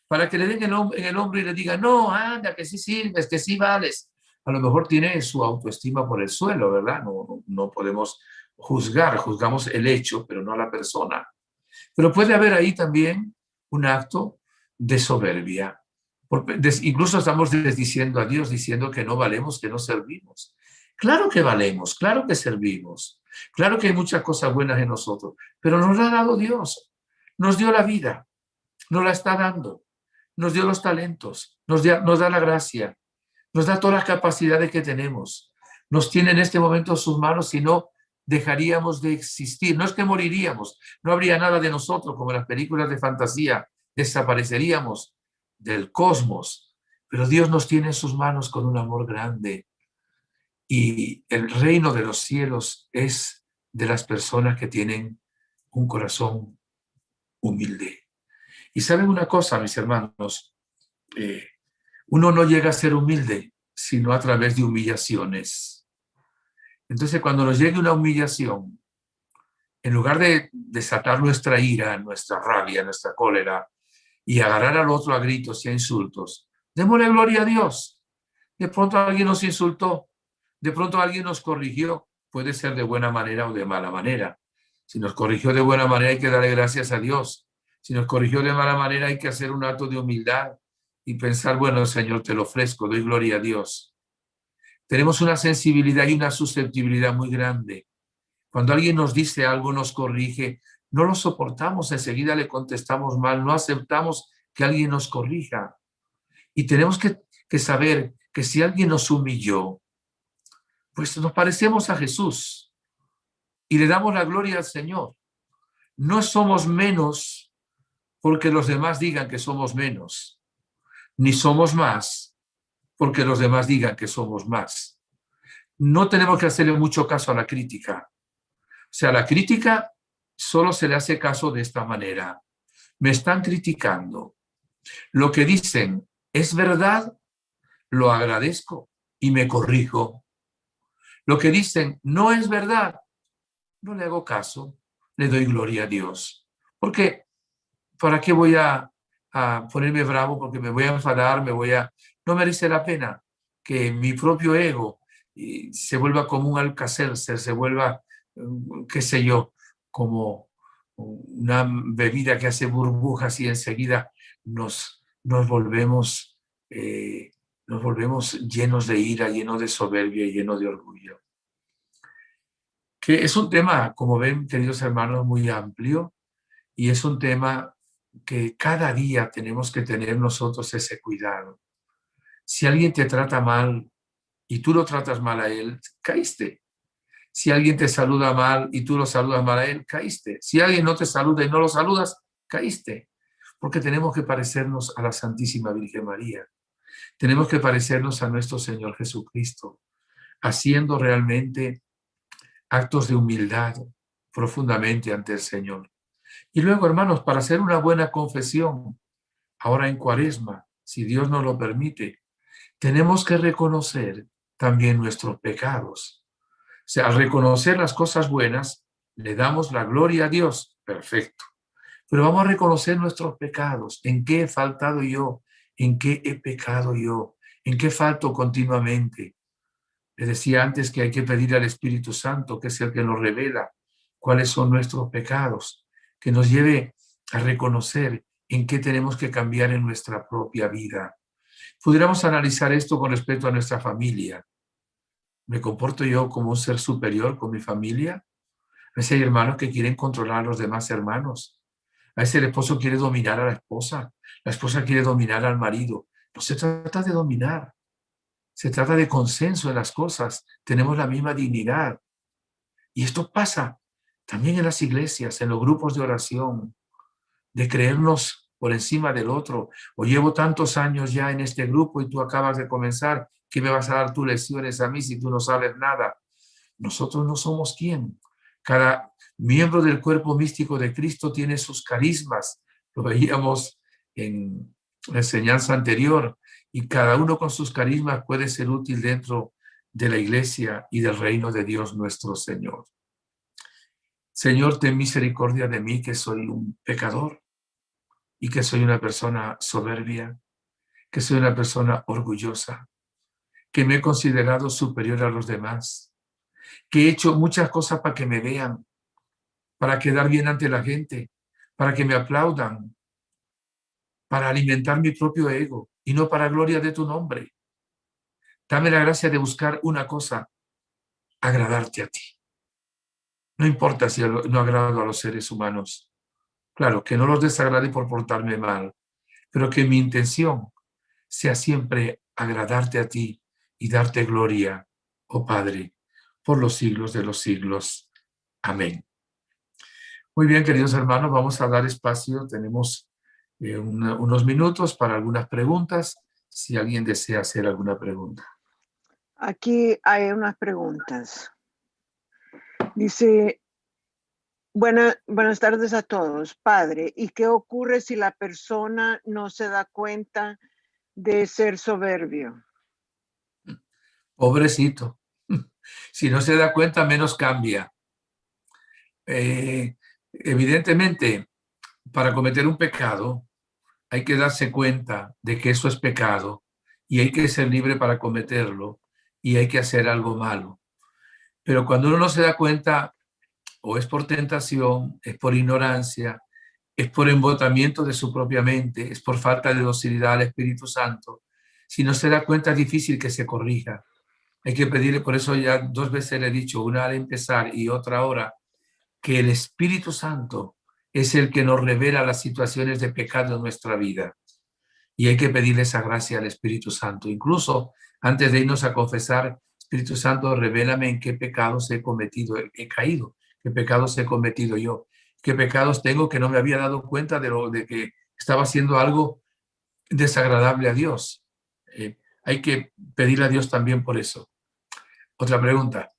para que le den en el hombro y le digan, no, anda, que sí sirves, que sí vales. A lo mejor tiene su autoestima por el suelo, ¿verdad? No podemos juzgar, juzgamos el hecho, pero no a la persona. Pero puede haber ahí también un acto de soberbia. Incluso estamos desdiciendo a Dios, diciendo que no valemos, que no servimos. Claro que valemos, claro que servimos, claro que hay muchas cosas buenas en nosotros, pero nos la ha dado Dios, nos dio la vida, nos la está dando, nos dio los talentos, nos da la gracia, nos da todas las capacidades que tenemos, nos tiene en este momento en sus manos, si no dejaríamos de existir, no es que moriríamos, no habría nada de nosotros como en las películas de fantasía, desapareceríamos del cosmos, pero Dios nos tiene en sus manos con un amor grande. Y el reino de los cielos es de las personas que tienen un corazón humilde. Y saben una cosa, mis hermanos, uno no llega a ser humilde sino a través de humillaciones. Entonces, cuando nos llegue una humillación, en lugar de desatar nuestra ira, nuestra rabia, nuestra cólera y agarrar al otro a gritos y a insultos, démosle gloria a Dios. De pronto alguien nos insultó, de pronto alguien nos corrigió, puede ser de buena manera o de mala manera. Si nos corrigió de buena manera hay que darle gracias a Dios. Si nos corrigió de mala manera hay que hacer un acto de humildad y pensar, bueno, Señor, te lo ofrezco, doy gloria a Dios. Tenemos una sensibilidad y una susceptibilidad muy grande. Cuando alguien nos dice algo, nos corrige, no lo soportamos, enseguida le contestamos mal, no aceptamos que alguien nos corrija. Y tenemos que saber que si alguien nos humilló, pues nos parecemos a Jesús y le damos la gloria al Señor. No somos menos porque los demás digan que somos menos, ni somos más porque los demás digan que somos más. No tenemos que hacerle mucho caso a la crítica. O sea, la crítica solo se le hace caso de esta manera. Me están criticando. Lo que dicen es verdad, lo agradezco y me corrijo. Lo que dicen no es verdad, no le hago caso, le doy gloria a Dios. Porque, ¿para qué voy a ponerme bravo? Porque me voy a enfadar, no merece la pena que mi propio ego se vuelva como un Alka-Seltzer, se vuelva, qué sé yo, como una bebida que hace burbujas y enseguida nos volvemos llenos de ira, llenos de soberbia y llenos de orgullo. Que es un tema, como ven, queridos hermanos, muy amplio y es un tema que cada día tenemos que tener nosotros ese cuidado. Si alguien te trata mal y tú lo tratas mal a él, caíste. Si alguien te saluda mal y tú lo saludas mal a él, caíste. Si alguien no te saluda y no lo saludas, caíste. porque tenemos que parecernos a la Santísima Virgen María. Tenemos que parecernos a nuestro Señor Jesucristo, haciendo realmente actos de humildad profundamente ante el Señor. Y luego, hermanos, para hacer una buena confesión, ahora en Cuaresma, si Dios nos lo permite, tenemos que reconocer también nuestros pecados. O sea, al reconocer las cosas buenas, le damos la gloria a Dios. Perfecto. Pero vamos a reconocer nuestros pecados. ¿En qué he faltado yo? ¿En qué he pecado yo? ¿En qué falto continuamente? Les decía antes que hay que pedir al Espíritu Santo, que es el que nos revela cuáles son nuestros pecados, que nos lleve a reconocer en qué tenemos que cambiar en nuestra propia vida. Pudiéramos analizar esto con respecto a nuestra familia. ¿Me comporto yo como un ser superior con mi familia? A veces hay hermanos que quieren controlar a los demás hermanos. A veces el esposo quiere dominar a la esposa quiere dominar al marido. No se trata de dominar, se trata de consenso en las cosas. Tenemos la misma dignidad. Y esto pasa también en las iglesias, en los grupos de oración, de creernos por encima del otro. O llevo tantos años ya en este grupo y tú acabas de comenzar. ¿Qué me vas a dar tus lecciones a mí si tú no sabes nada? Nosotros no somos quién. Cada miembro del cuerpo místico de Cristo tiene sus carismas. Lo veíamos en la enseñanza anterior. Y cada uno con sus carismas puede ser útil dentro de la iglesia y del reino de Dios nuestro Señor. Señor, ten misericordia de mí, que soy un pecador y que soy una persona soberbia, que soy una persona orgullosa, que me he considerado superior a los demás, que he hecho muchas cosas para que me vean, para quedar bien ante la gente, para que me aplaudan, para alimentar mi propio ego y no para gloria de tu nombre. Dame la gracia de buscar una cosa, agradarte a ti. No importa si no agrado a los seres humanos. Claro, que no los desagrade por portarme mal, pero que mi intención sea siempre agradarte a ti y darte gloria, oh Padre, por los siglos de los siglos. Amén. Muy bien, queridos hermanos, vamos a dar espacio. Tenemos unos minutos para algunas preguntas, si alguien desea hacer alguna pregunta. Aquí hay unas preguntas. Dice, buenas tardes a todos. Padre, ¿y qué ocurre si la persona no se da cuenta de ser soberbio? Pobrecito. Si no se da cuenta, menos cambia. Evidentemente, para cometer un pecado, hay que darse cuenta de que eso es pecado y hay que ser libre para cometerlo y hay que hacer algo malo. Pero cuando uno no se da cuenta, o es por tentación, es por ignorancia, es por embotamiento de su propia mente, es por falta de docilidad al Espíritu Santo. Si no se da cuenta, es difícil que se corrija. Hay que pedirle, por eso ya 2 veces le he dicho, una al empezar y otra ahora, que el Espíritu Santo es el que nos revela las situaciones de pecado en nuestra vida. Y hay que pedirle esa gracia al Espíritu Santo. Incluso antes de irnos a confesar, Espíritu Santo, revélame en qué pecados he cometido, he caído, qué pecados he cometido yo, qué pecados tengo que no me había dado cuenta de que estaba haciendo algo desagradable a Dios. Hay que pedirle a Dios también por eso. Otra pregunta.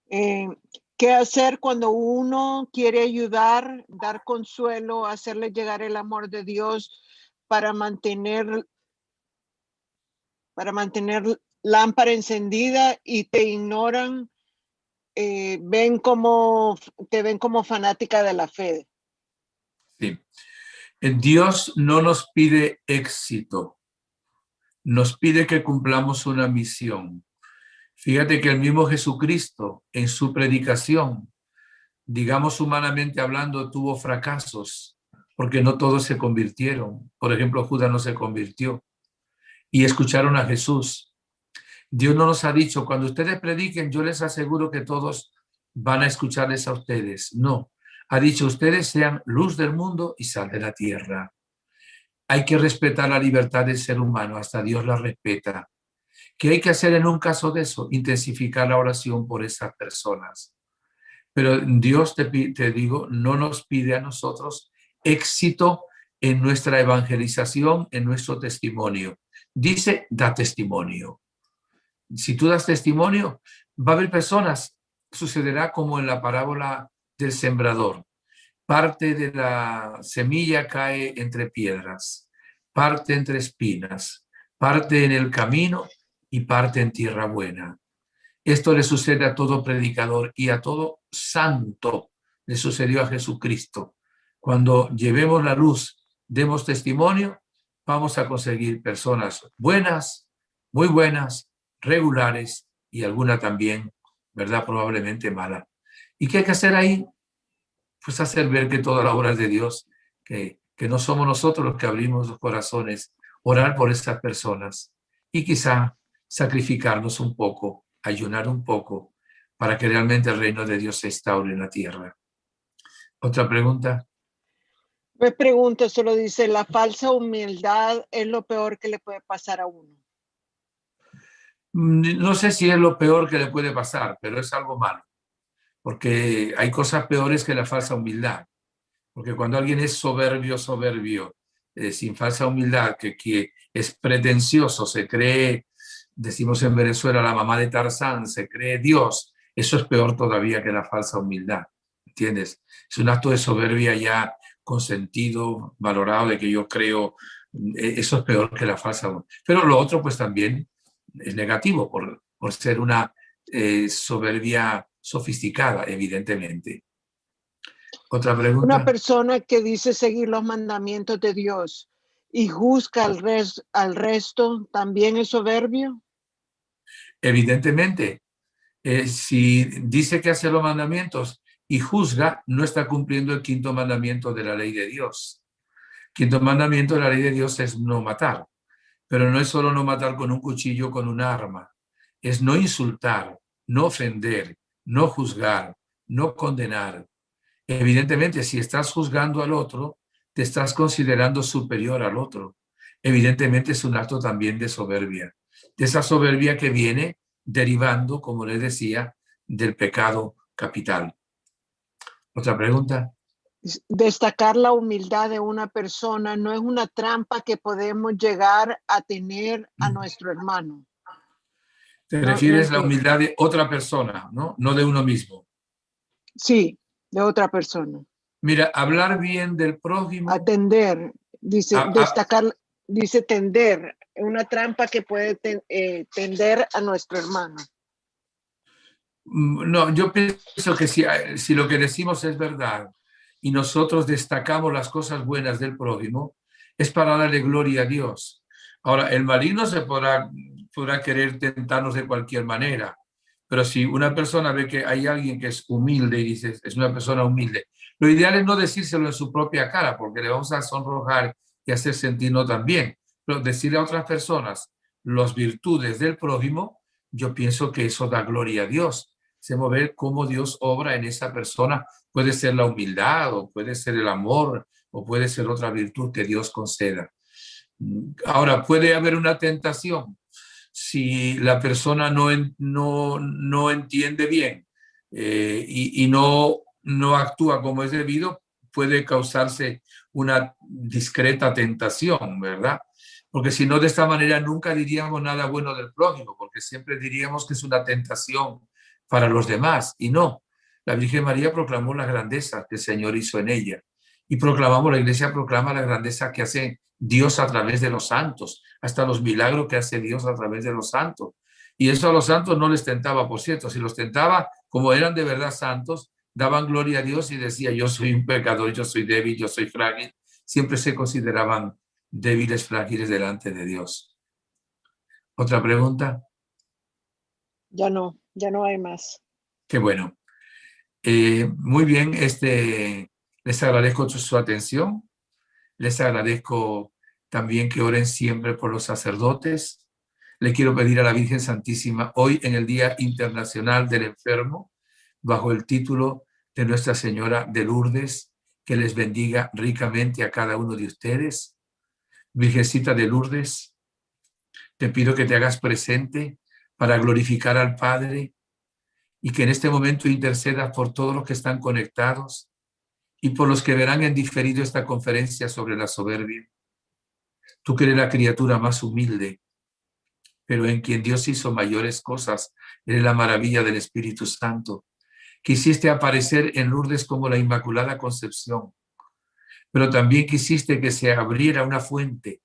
¿Qué hacer cuando uno quiere ayudar, dar consuelo, hacerle llegar el amor de Dios para mantener lámpara encendida y te ignoran, te ven como fanática de la fe? Sí. Dios no nos pide éxito, nos pide que cumplamos una misión. Fíjate que el mismo Jesucristo en su predicación, digamos humanamente hablando, tuvo fracasos, porque no todos se convirtieron. Por ejemplo, Judas no se convirtió y escucharon a Jesús. Dios no nos ha dicho, cuando ustedes prediquen, yo les aseguro que todos van a escucharles a ustedes. No, ha dicho, ustedes sean luz del mundo y sal de la tierra. Hay que respetar la libertad del ser humano, hasta Dios la respeta. ¿Qué hay que hacer en un caso de eso? Intensificar la oración por esas personas. Pero Dios, te digo, no nos pide a nosotros éxito en nuestra evangelización, en nuestro testimonio. Dice, da testimonio. Si tú das testimonio, va a haber personas, sucederá como en la parábola del sembrador. Parte de la semilla cae entre piedras, parte entre espinas, parte en el camino y parte en tierra buena. Esto le sucede a todo predicador y a todo santo. Le sucedió a Jesucristo. Cuando llevemos la luz, demos testimonio, vamos a conseguir personas buenas, muy buenas, regulares y alguna también, ¿verdad? Probablemente mala. ¿Y qué hay que hacer ahí? Pues hacer ver que toda la obra es de Dios, que no somos nosotros los que abrimos los corazones, orar por esas personas y quizá sacrificarnos un poco, ayunar un poco, para que realmente el reino de Dios se instaure en la tierra. ¿Otra pregunta? Me pregunto, solo dice, ¿la falsa humildad es lo peor que le puede pasar a uno? No sé si es lo peor que le puede pasar, pero es algo malo, porque hay cosas peores que la falsa humildad. Porque cuando alguien es soberbio, sin falsa humildad, que es pretencioso, se cree, decimos en Venezuela, la mamá de Tarzán, se cree Dios, eso es peor todavía que la falsa humildad, ¿entiendes? Es un acto de soberbia ya consentido, valorado, de que yo creo, eso es peor que la falsa humildad. Pero lo otro pues también es negativo por ser una soberbia sofisticada, evidentemente. ¿Otra Una pregunta? persona que dice seguir los mandamientos de Dios y juzga al resto, ¿también es soberbio? Evidentemente, si dice que hace los mandamientos y juzga, no está cumpliendo el quinto mandamiento de la ley de Dios. Quinto mandamiento de la ley de Dios es no matar, pero no es solo no matar con un cuchillo, con un arma, es no insultar, no ofender, no juzgar, no condenar. Evidentemente, si estás juzgando al otro, te estás considerando superior al otro. Evidentemente es un acto también de soberbia, de esa soberbia que viene derivando, como les decía, del pecado capital. ¿Otra pregunta? Destacar la humildad de una persona no es una trampa que podemos llegar a tener a nuestro hermano. Te No refieres a la entiendo. humildad de otra persona, ¿no? No de uno mismo. Sí, de otra persona. Mira, hablar bien del prójimo, Atender, dice, a- a- destacar, dice tender, una trampa que puede tender a nuestro hermano. no, yo pienso que si lo que decimos es verdad y nosotros destacamos las cosas buenas del prójimo, es para darle gloria a Dios. Ahora, el maligno podrá querer tentarnos de cualquier manera, pero si una persona ve que hay alguien que es humilde y dice, es una persona humilde, lo ideal es no decírselo en su propia cara, porque le vamos a sonrojar y hacer sentirnos también, pero decirle a otras personas las virtudes del prójimo, yo pienso que eso da gloria a Dios. Hacemos ver cómo Dios obra en esa persona. Puede ser la humildad, o puede ser el amor, o puede ser otra virtud que Dios conceda. Ahora, puede haber una tentación si la persona no entiende bien y no actúa como es debido, puede causarse una discreta tentación, ¿verdad? Porque si no, de esta manera nunca diríamos nada bueno del prójimo, porque siempre diríamos que es una tentación para los demás. Y no, la Virgen María proclamó la grandeza que el Señor hizo en ella. Y proclamamos, la Iglesia proclama la grandeza que hace Dios a través de los santos, hasta los milagros que hace Dios a través de los santos. Y eso a los santos no les tentaba, por cierto. Si los tentaba, como eran de verdad santos, daban gloria a Dios y decía, yo soy un pecador, yo soy débil, yo soy frágil. Siempre se consideraban débiles, frágiles delante de Dios. ¿Otra pregunta? Ya no hay más. Qué bueno. Muy bien, les agradezco su atención. Les agradezco también que oren siempre por los sacerdotes. Le quiero pedir a la Virgen Santísima, hoy en el Día Internacional del Enfermo, bajo el título de Nuestra Señora de Lourdes, que les bendiga ricamente a cada uno de ustedes. Virgencita de Lourdes, te pido que te hagas presente para glorificar al Padre y que en este momento intercedas por todos los que están conectados y por los que verán en diferido esta conferencia sobre la soberbia. Tú que eres la criatura más humilde, pero en quien Dios hizo mayores cosas, eres la maravilla del Espíritu Santo. Quisiste aparecer en Lourdes como la Inmaculada Concepción, pero también quisiste que se abriera una fuente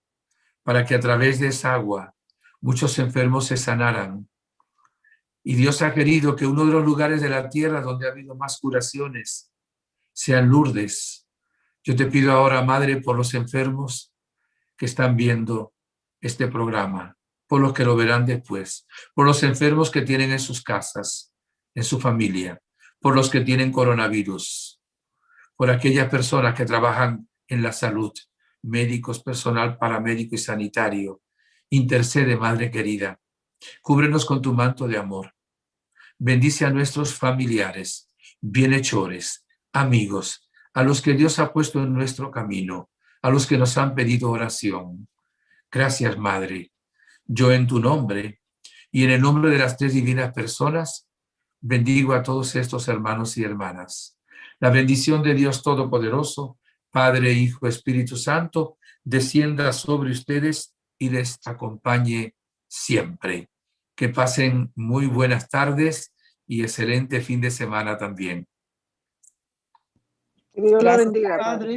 para que a través de esa agua muchos enfermos se sanaran. Y Dios ha querido que uno de los lugares de la tierra donde ha habido más curaciones sean Lourdes. Yo te pido ahora, Madre, por los enfermos que están viendo este programa, por los que lo verán después, por los enfermos que tienen en sus casas, en su familia, por los que tienen coronavirus, por aquellas personas que trabajan en la salud, médicos, personal paramédico y sanitario. Intercede, Madre querida. Cúbrenos con tu manto de amor. Bendice a nuestros familiares, bienhechores, amigos, a los que Dios ha puesto en nuestro camino, a los que nos han pedido oración. Gracias, Madre. Yo en tu nombre y en el nombre de las tres divinas personas, bendigo a todos estos hermanos y hermanas. La bendición de Dios Todopoderoso, Padre, Hijo, Espíritu Santo, descienda sobre ustedes y les acompañe siempre. Que pasen muy buenas tardes y excelente fin de semana también. Que Dios la Gracias, bendiga, Padre. Padre.